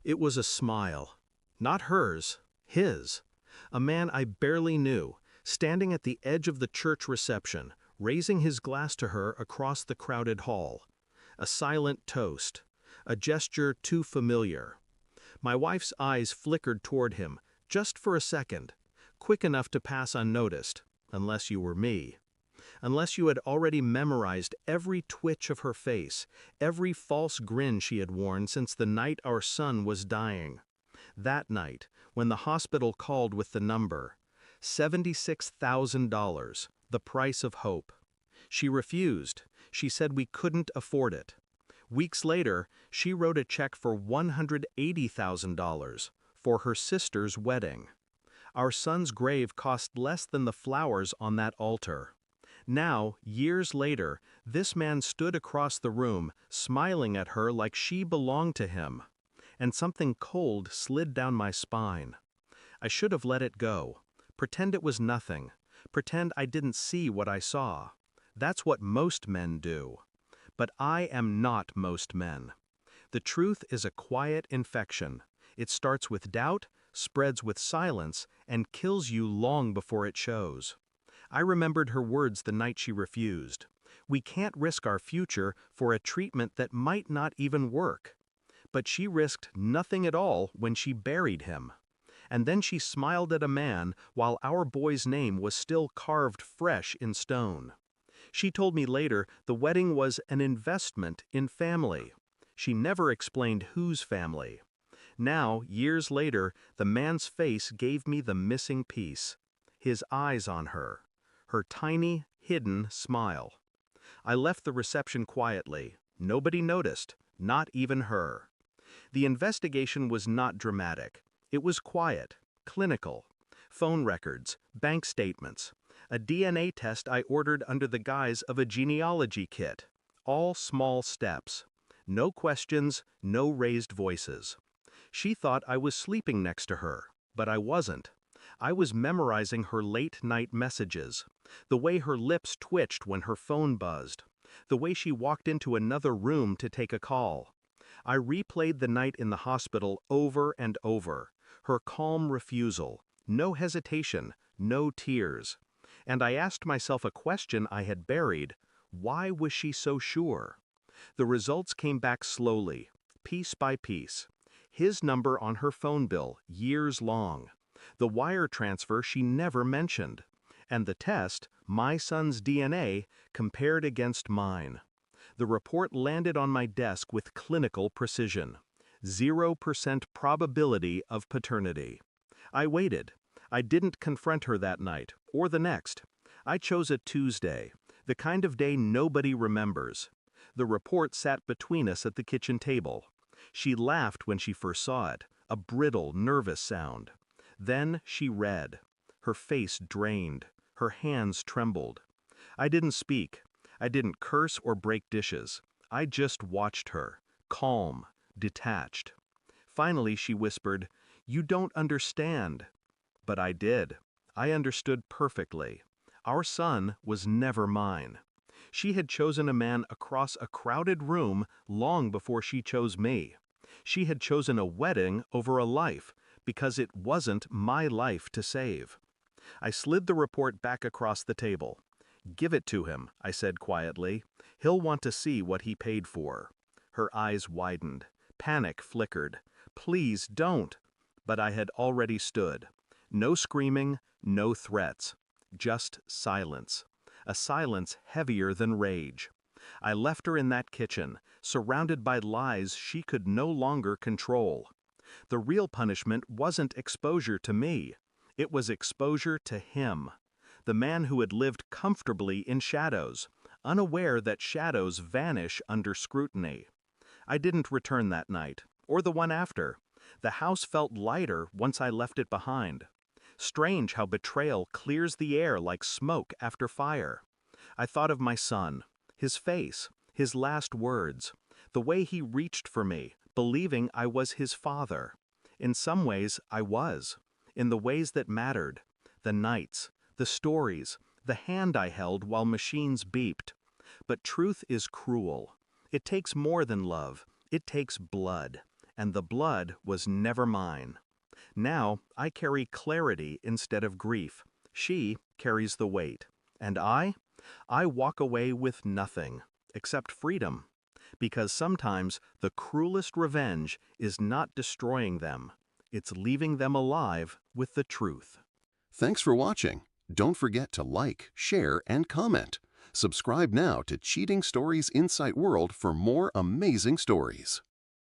It was a smile. Not hers, his. A man I barely knew, standing at the edge of the church reception, raising his glass to her across the crowded hall. A silent toast. A gesture too familiar. My wife's eyes flickered toward him, just for a second, quick enough to pass unnoticed, unless you were me. Unless you had already memorized every twitch of her face, every false grin she had worn since the night our son was dying. That night, when the hospital called with the number, $76,000, the price of hope. She refused. She said we couldn't afford it. Weeks later, she wrote a check for $180,000 for her sister's wedding. Our son's grave cost less than the flowers on that altar. Now, years later, this man stood across the room, smiling at her like she belonged to him. And something cold slid down my spine. I should have let it go. Pretend it was nothing. Pretend I didn't see what I saw. That's what most men do. But I am not most men. The truth is a quiet infection. It starts with doubt, spreads with silence, and kills you long before it shows. I remembered her words the night she refused. We can't risk our future for a treatment that might not even work. But she risked nothing at all when she buried him. And then she smiled at a man while our boy's name was still carved fresh in stone. She told me later the wedding was an investment in family. She never explained whose family. Now, years later, the man's face gave me the missing piece. His eyes on her. Her tiny, hidden smile. I left the reception quietly. Nobody noticed, not even her. The investigation was not dramatic. It was quiet, clinical. Phone records, bank statements, a DNA test I ordered under the guise of a genealogy kit. All small steps. No questions, no raised voices. She thought I was sleeping next to her, but I wasn't. I was memorizing her late-night messages, the way her lips twitched when her phone buzzed, the way she walked into another room to take a call. I replayed the night in the hospital over and over, her calm refusal, no hesitation, no tears. And I asked myself a question I had buried: why was she so sure? The results came back slowly, piece by piece. His number on her phone bill, years long. The wire transfer she never mentioned. And the test, my son's DNA, compared against mine. The report landed on my desk with clinical precision. 0% probability of paternity. I waited. I didn't confront her that night, or the next. I chose a Tuesday, the kind of day nobody remembers. The report sat between us at the kitchen table. She laughed when she first saw it, a brittle, nervous sound. Then she read. Her face drained. Her hands trembled. I didn't speak. I didn't curse or break dishes. I just watched her, calm, detached. Finally she whispered, "You don't understand." But I did. I understood perfectly. Our son was never mine. She had chosen a man across a crowded room long before she chose me. She had chosen a wedding over a life, because it wasn't my life to save. I slid the report back across the table. "Give it to him," I said quietly. "He'll want to see what he paid for." Her eyes widened. Panic flickered. "Please don't." But I had already stood. No screaming, no threats. Just silence. A silence heavier than rage. I left her in that kitchen, surrounded by lies she could no longer control. The real punishment wasn't exposure to me. It was exposure to him. The man who had lived comfortably in shadows, unaware that shadows vanish under scrutiny. I didn't return that night, or the one after. The house felt lighter once I left it behind. Strange how betrayal clears the air like smoke after fire. I thought of my son, his face, his last words, the way he reached for me, believing I was his father. In some ways, I was. In the ways that mattered. The nights, the stories, the hand I held while machines beeped. But truth is cruel. It takes more than love. It takes blood. and the blood was never mine. Now I carry clarity instead of grief. She carries the weight. And I walk away with nothing except freedom. Because sometimes the cruelest revenge is not destroying them, it's leaving them alive with the truth. Thanks for watching. Don't forget to like, share, and comment. Subscribe now to Cheating Stories Insight World for more amazing stories.